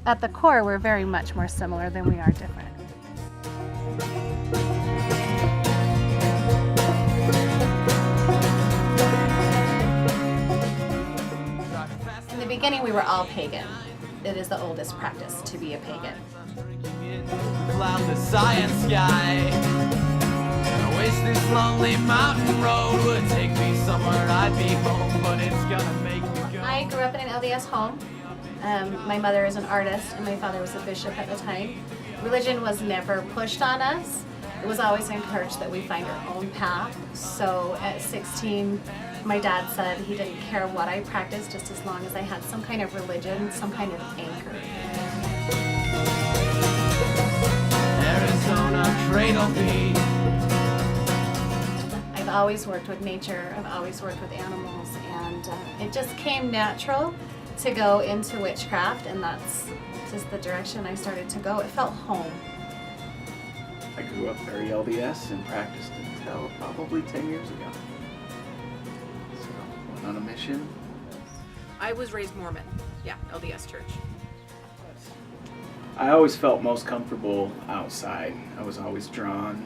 at the core, we're very much more similar than we are different. In the beginning, we were all pagan. It is the oldest practice to be a pagan. Cloudless science sky. I wish this lonely mountain road would take me somewhere I'd be home, but it's gonna make me go. I grew up in an LDS home. My mother is an artist and my father was a bishop at the time. Religion was never pushed on us. It was always encouraged that we find our own path. So at 16, my dad said he didn't care what I practiced just as long as I had some kind of religion, some kind of anchor. Arizona cradle beat. I've always worked with nature, I've always worked with animals, and it just came natural to go into witchcraft, and that's just the direction I started to go. It felt home. I grew up very LDS and practiced until probably 10 years ago. So, went on a mission. I was raised Mormon, yeah, LDS church. I always felt most comfortable outside. I was always drawn.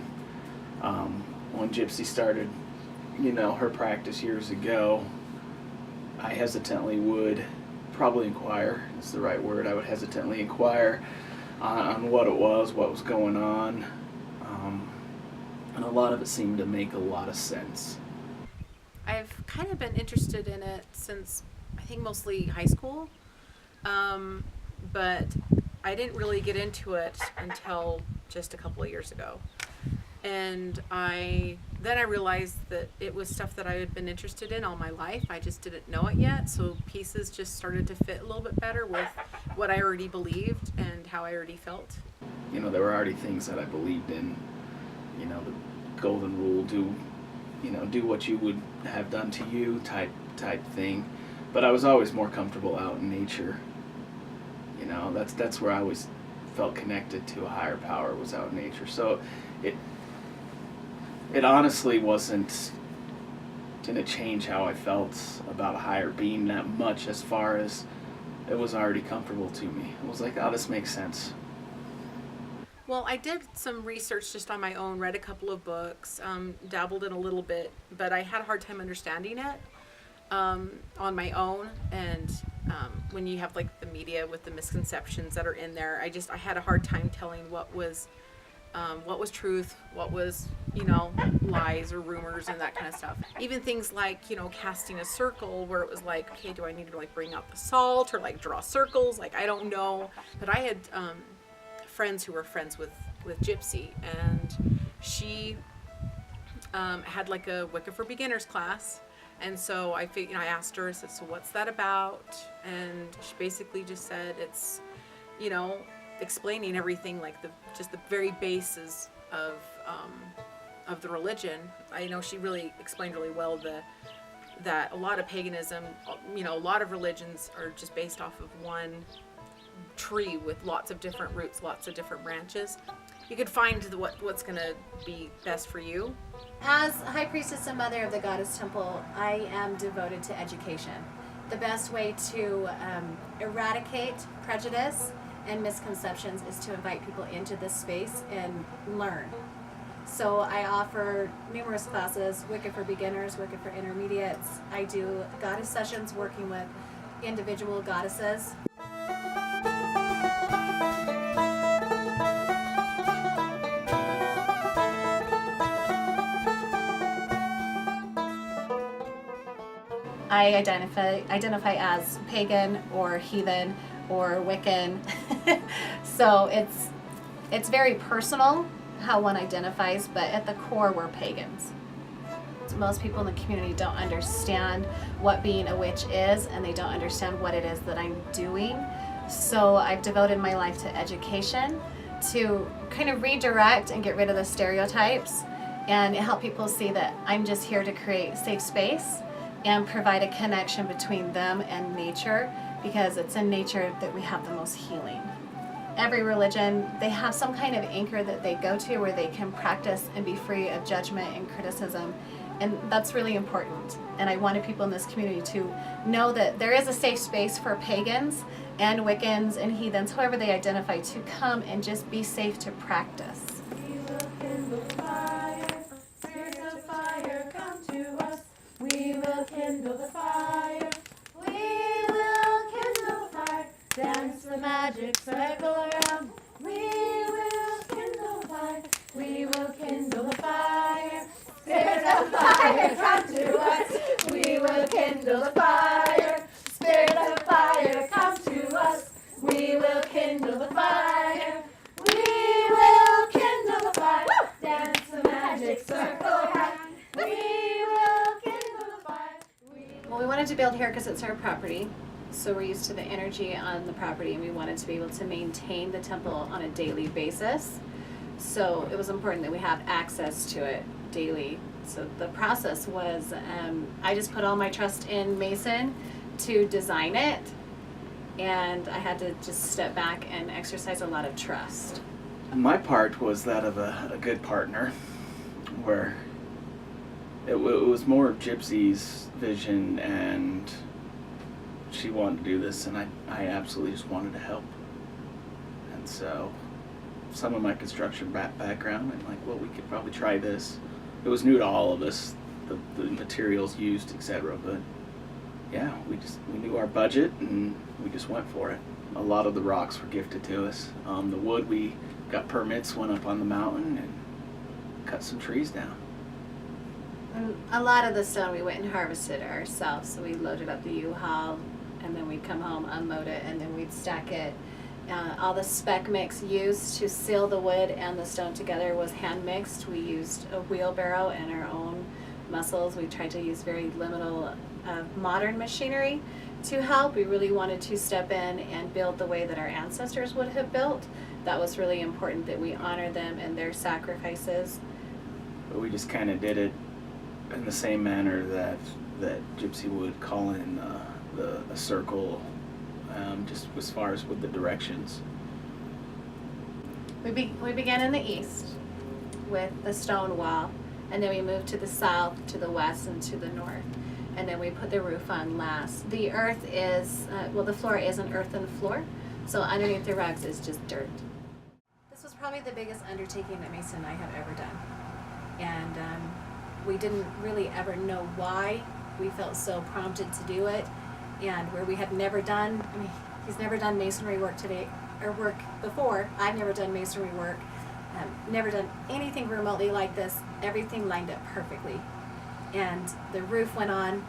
When Gypsy started, her practice years ago, I hesitantly would probably inquire, is the right word, I would hesitantly inquire on what it was, what was going on. And a lot of it seemed to make a lot of sense. I've kind of been interested in it since, I think, mostly high school, but I didn't really get into it until just a couple of years ago. And then I realized that it was stuff that I had been interested in all my life. I just didn't know it yet, so pieces just started to fit a little bit better with what I already believed and how I already felt. There were already things that I believed in, the golden rule, do what you would have done to you type thing. But I was always more comfortable out in nature. That's where I always felt connected to a higher power, was out in nature. So it honestly didn't change how I felt about a higher being that much, as far as it was already comfortable to me. It was like, oh, this makes sense. Well, I did some research just on my own, read a couple of books, dabbled in a little bit, but I had a hard time understanding it on my own. And when you have like the media with the misconceptions that are in there, I had a hard time telling what was truth, what was, lies or rumors and that kind of stuff. Even things like, casting a circle, where it was like, okay, do I need to like bring out the salt or like draw circles? Like, I don't know. But I had friends who were friends with Gypsy, and she had like a Wicca for Beginners class. And so I asked her, I said, so what's that about? And she basically just said it's, explaining everything, like the very basis of the religion. I know she really explained really well that a lot of paganism, a lot of religions are just based off of one tree with lots of different roots, lots of different branches. You could find what's going to be best for you. As High Priestess and Mother of the Goddess Temple, I am devoted to education. The best way to eradicate prejudice and misconceptions is to invite people into this space and learn. So I offer numerous classes, Wicca for Beginners, Wicca for Intermediates. I do goddess sessions working with individual goddesses. I identify as pagan or heathen or Wiccan. So it's very personal how one identifies, but at the core we're pagans. Most people in the community don't understand what being a witch is, and they don't understand what it is that I'm doing. So I've devoted my life to education, to kind of redirect and get rid of the stereotypes and help people see that I'm just here to create safe space and provide a connection between them and nature, because it's in nature that we have the most healing. Every religion, they have some kind of anchor that they go to where they can practice and be free of judgment and criticism And that's really important. And I wanted people in this community to know that there is a safe space for pagans and Wiccans and heathens, however they identify, to come and just be safe to practice. We will kindle the fire, spirits of fire come to us. We will kindle the fire, we will kindle the fire, dance the magic circle around. We will kindle the fire, we will kindle the fire, spirits of fire come to us. We will kindle the fire, spirits of fire come to us. We will kindle the fire, we will kindle the fire, dance the magic circle around. We will kindle the fire. Well, we wanted to build here because it's our property. So we're used to the energy on the property, and we wanted to be able to maintain the temple on a daily basis. So it was important that we have access to it daily. So the process was, I just put all my trust in Mason to design it, and I had to just step back and exercise a lot of trust. My part was that of a good partner, where it was more of Gypsy's vision, and she wanted to do this, and I absolutely just wanted to help. And so some of my construction background, I'm like, well, we could probably try this. It was new to all of us, the materials used, etc. But yeah, we knew our budget, and we just went for it. A lot of the rocks were gifted to us. The wood, we got permits, went up on the mountain and cut some trees down. And a lot of the stone we went and harvested ourselves. So we loaded up the U-Haul, and then we'd come home, unload it, and then we'd stack it. All the spec mix used to seal the wood and the stone together was hand mixed. We used a wheelbarrow and our own muscles. We tried to use very limited modern machinery to help. We really wanted to step in and build the way that our ancestors would have built. That was really important, that we honor them and their sacrifices. But we just kind of did it in the same manner that Gypsy would call in a circle, just as far as with the directions. We began in the east with the stone wall, and then we moved to the south, to the west, and to the north. And then we put the roof on last. The earth is, the floor is an earthen floor, so underneath the rugs is just dirt. This was probably the biggest undertaking that Mason and I have ever done. And we didn't really ever know why we felt so prompted to do it. And where we had never done, he's never done masonry work before. I've never done masonry work, never done anything remotely like this. Everything lined up perfectly. And the roof went on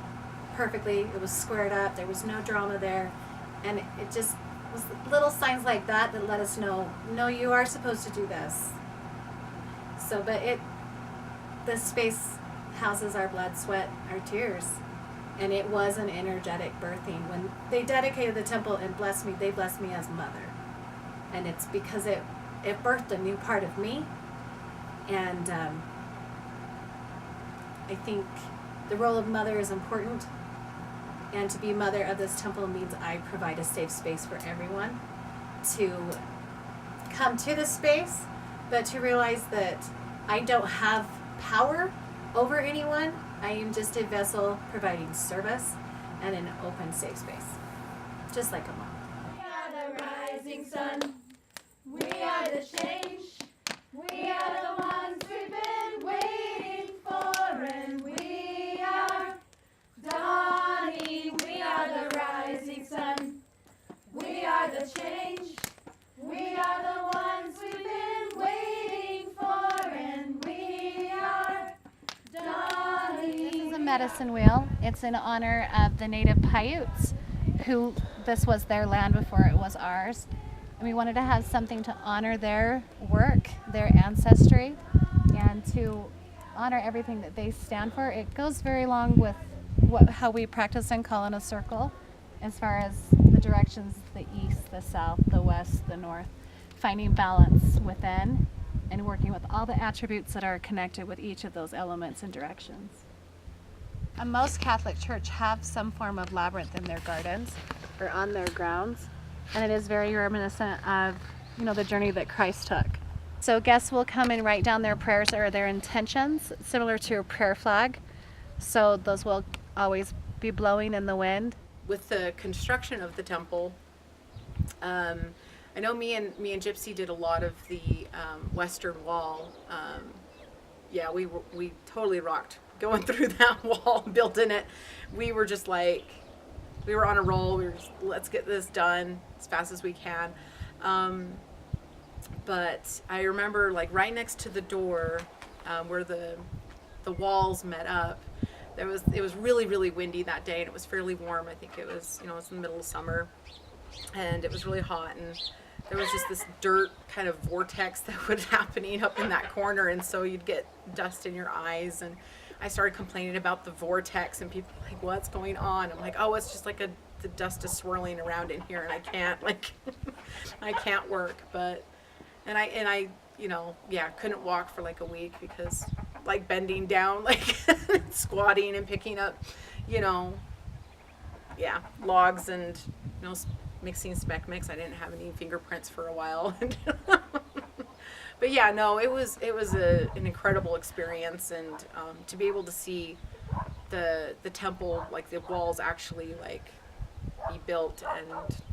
perfectly. It was squared up. There was no drama there. And it just was little signs like that that let us know, no, you are supposed to do this. So, this space houses our blood, sweat, our tears. And it was an energetic birthing. When they dedicated the temple and blessed me, they blessed me as mother. And it's because it birthed a new part of me. And I think the role of mother is important. And to be mother of this temple means I provide a safe space for everyone to come to this space, but to realize that I don't have power over anyone. I am just a vessel providing service and an open, safe space, just like a mom. We are the rising sun. We are the change. We are the ones we've been waiting for, and we are dawning. We are the rising sun. We are the change. We are the ones we've been waiting for, and we are dawning. This is a medicine wheel. It's in honor of the native Paiutes, who this was their land before it was ours. And we wanted to have something to honor their work, their ancestry, and to honor everything that they stand for. It goes very along with how we practice and call in a circle, as far as the directions, the east, the south, the west, the north, finding balance within and working with all the attributes that are connected with each of those elements and directions. Most Catholic church have some form of labyrinth in their gardens or on their grounds, and it is very reminiscent of, the journey that Christ took. So guests will come and write down their prayers or their intentions, similar to a prayer flag. So those will always be blowing in the wind. With the construction of the temple, I know me and Gypsy did a lot of the western wall. Yeah, we totally rocked going through that wall, building it. We were just like, we were on a roll. We were just, let's get this done as fast as we can. But I remember, like, right next to the door, where the walls met up, it was really, really windy that day, and it was fairly warm. I think it was, it was in the middle of summer, and it was really hot, and there was just this dirt kind of vortex that was happening up in that corner, and so you'd get dust in your eyes, and I started complaining about the vortex, and people were like, what's going on? I'm like, oh, it's just like the dust is swirling around in here, and I can't, like, I can't work. But and I couldn't walk for like a week because, like, bending down, like squatting and picking up, logs and, mixing spec mix. I didn't have any fingerprints for a while. But yeah, no, it was an incredible experience, and to be able to see the temple, like the walls actually like be built and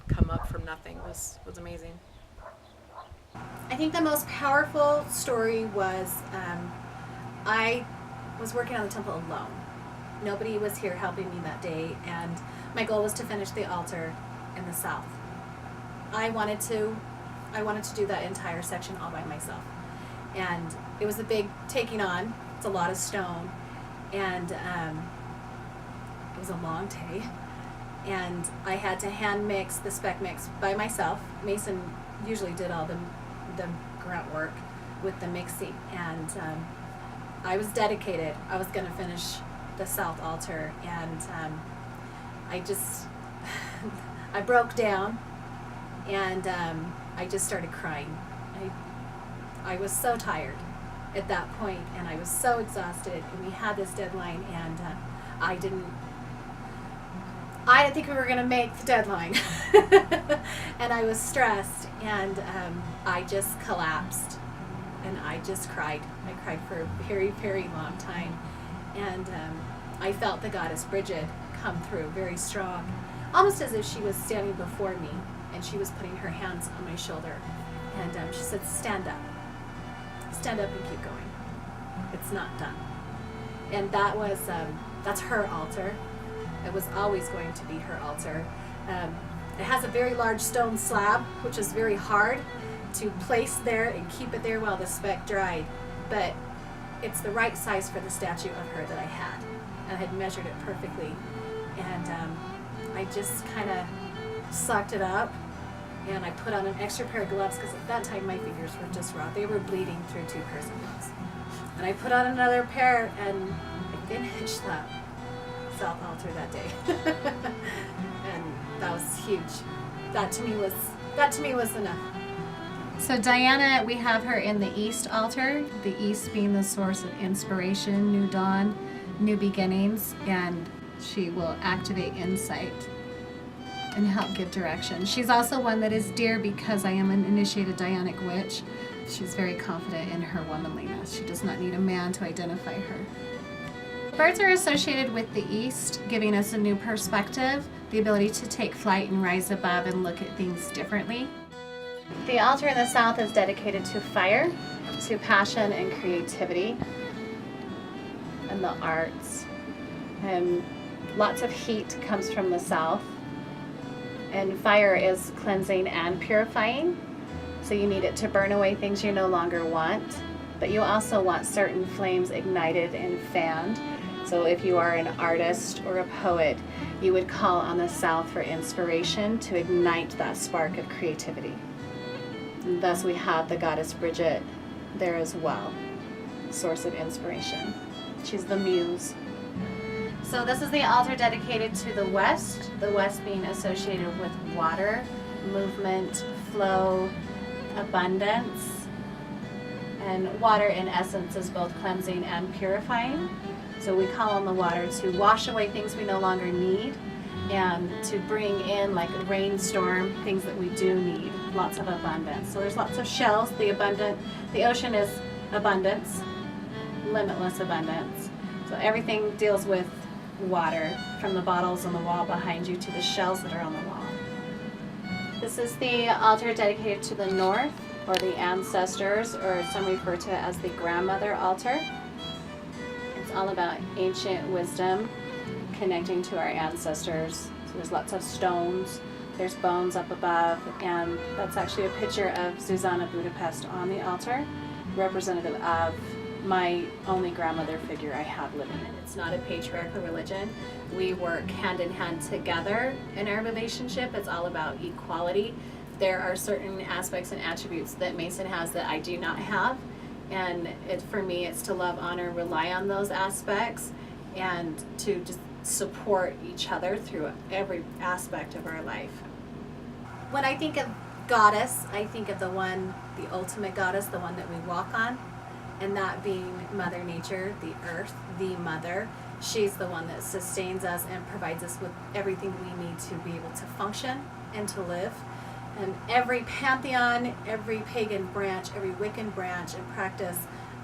come up from nothing was amazing. I think the most powerful story was I was working on the temple alone. Nobody was here helping me that day, and my goal was to finish the altar in the south. I wanted to do that entire section all by myself, and it was a big taking on. It's a lot of stone, and it was a long day, and I had to hand mix the spec mix by myself. Mason usually did all the grunt work with the mixing, and I was dedicated. I was going to finish the south altar, and I broke down, and I just started crying. I was so tired at that point, and I was so exhausted, and we had this deadline, and I didn't think we were going to make the deadline. And I was stressed, and I just collapsed, and I just cried. I cried for a very, very long time, and I felt the goddess Bridget come through very strong, almost as if she was standing before me, and she was putting her hands on my shoulder, and she said, stand up and keep going. It's not done. And that was, that's her altar. It was always going to be her altar. It has a very large stone slab, which is very hard to place there and keep it there while the spec dried, but it's the right size for the statue of her that I had. I had measured it perfectly, and I just kind of sucked it up, and I put on an extra pair of gloves because at that time my fingers were just raw. They were bleeding through 2 pairs of gloves. And I put on another pair, and I finished that south altar that day. And that was huge. That to me was enough. So Diana, we have her in the east altar, the east being the source of inspiration, new dawn, new beginnings, and she will activate insight and help give direction. She's also one that is dear because I am an initiated Dianic witch. She's very confident in her womanliness. She does not need a man to identify her. Birds are associated with the east, giving us a new perspective, the ability to take flight and rise above and look at things differently. The altar in the south is dedicated to fire, to passion and creativity, and the arts. And lots of heat comes from the south. And fire is cleansing and purifying. So you need it to burn away things you no longer want. But you also want certain flames ignited and fanned. So if you are an artist or a poet, you would call on the south for inspiration to ignite that spark of creativity. And thus we have the goddess Bridget there as well, source of inspiration. She's the muse. So this is the altar dedicated to the west being associated with water, movement, flow, abundance. And water in essence is both cleansing and purifying. So we call on the water to wash away things we no longer need and to bring in, like a rainstorm, things that we do need, lots of abundance. So there's lots of shells. The ocean is abundance, limitless abundance. So everything deals with water, from the bottles on the wall behind you to the shells that are on the wall. This is the altar dedicated to the north, or the ancestors, or some refer to it as the grandmother altar. It's all about ancient wisdom, connecting to our ancestors. So there's lots of stones, there's bones up above, and that's actually a picture of Zuzana Budapest on the altar, representative of my only grandmother figure I have living. It's not a patriarchal religion. We work hand in hand together in our relationship. It's all about equality. There are certain aspects and attributes that Mason has that I do not have, and for me it's to love, honor, rely on those aspects, and to just support each other through every aspect of our life. When I think of goddess, I think of the ultimate goddess, the one that we walk on, and that being Mother Nature, the earth, the mother. She's the one that sustains us and provides us with everything we need to be able to function and to live. And every pantheon, every pagan branch, every Wiccan branch and practice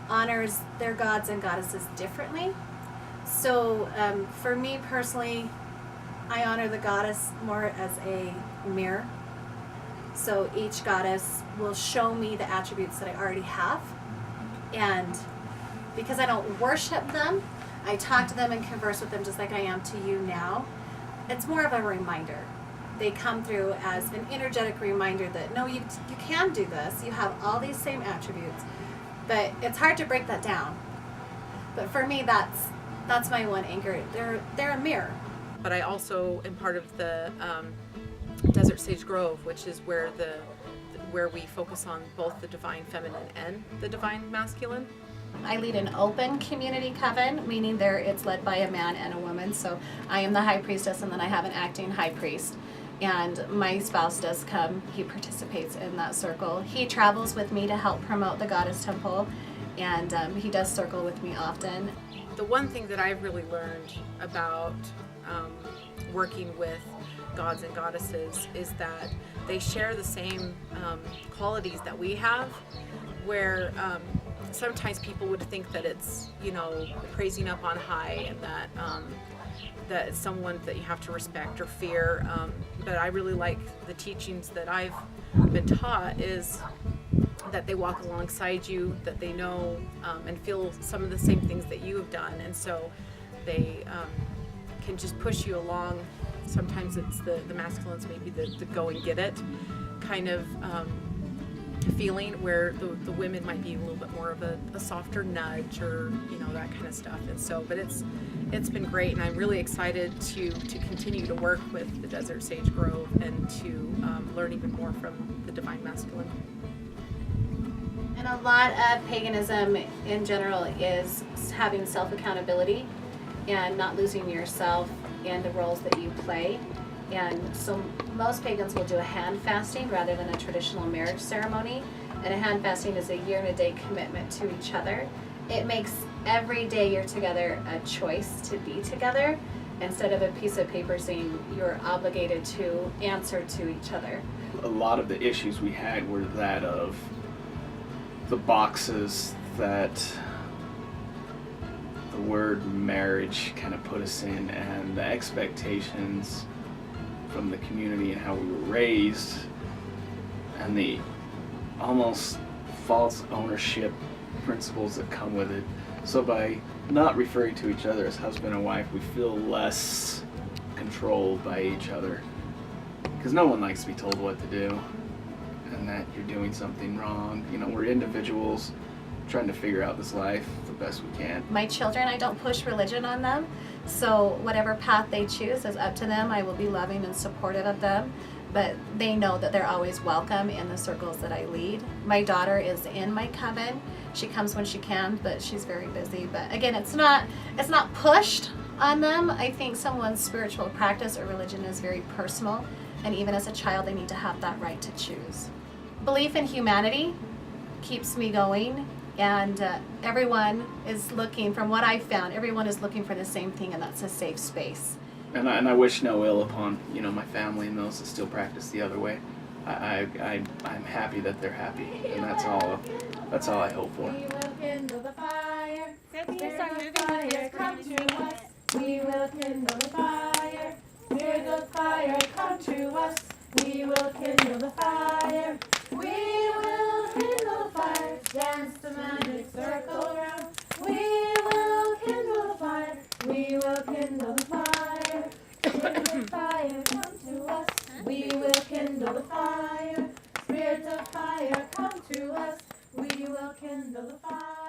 honors their gods and goddesses differently. So for me personally, I honor the goddess more as a mirror. So each goddess will show me the attributes that I already have. And because I don't worship them, I talk to them and converse with them just like I am to you now. It's more of a reminder. They come through as an energetic reminder that no, you can do this. You have all these same attributes, but it's hard to break that down. But for me, that's my one anchor. They're a mirror. But I also am part of the Desert Sage Grove, which is where we focus on both the divine feminine and the divine masculine. I lead an open community coven, meaning it's led by a man and a woman. So I am the high priestess, and then I have an acting high priest. And my spouse does come. He participates in that circle. He travels with me to help promote the Goddess Temple, and he does circle with me often. The one thing that I've really learned about working with gods and goddesses is that they share the same qualities that we have, where sometimes people would think that it's, praising up on high, and that it's someone that you have to respect or fear. But I really like the teachings that I've been taught is that they walk alongside you, that they know and feel some of the same things that you have done, and so they can just push you along. Sometimes it's the masculines, maybe the go and get it kind of feeling, where the women might be a little bit more of a softer nudge, or that kind of stuff. And so, but it's been great, and I'm really excited to continue to work with the Desert Sage Grove and to learn even more from the divine masculine. And a lot of paganism in general is having self-accountability and not losing yourself in the roles that you play. And so most pagans will do a hand fasting rather than a traditional marriage ceremony. And a hand fasting is a year and a day commitment to each other. It makes every day you're together a choice to be together, instead of a piece of paper saying you're obligated to answer to each other. A lot of the issues we had were that of the boxes that the word marriage kind of put us in, and the expectations from the community and how we were raised, and the almost false ownership principles that come with it. So by not referring to each other as husband and wife, we feel less controlled by each other, because no one likes to be told what to do and that you're doing something wrong. We're individuals trying to figure out this life the best we can. My children, I don't push religion on them, so whatever path they choose is up to them. I will be loving and supportive of them, but they know that they're always welcome in the circles that I lead. My daughter is in my coven. She comes when she can, but she's very busy. But again, it's not pushed on them. I think someone's spiritual practice or religion is very personal, and even as a child, they need to have that right to choose. Belief in humanity keeps me going, and everyone is looking, from what I've found, everyone is looking for the same thing, and that's a safe space. And I wish no ill upon my family and those that still practice the other way. I'm happy that they're happy, and that's all I hope for. We will kindle the fire. I think you start moving fire, come to us. We will kindle the fire. Spirit of fire, come to us. We will kindle the fire. We will kindle the fire. Dance the magic circle round. We will kindle the fire. We will kindle the fire. Spirit of fire, come to us. We will kindle the fire. Spirit of fire, come to us. We will kindle the fire.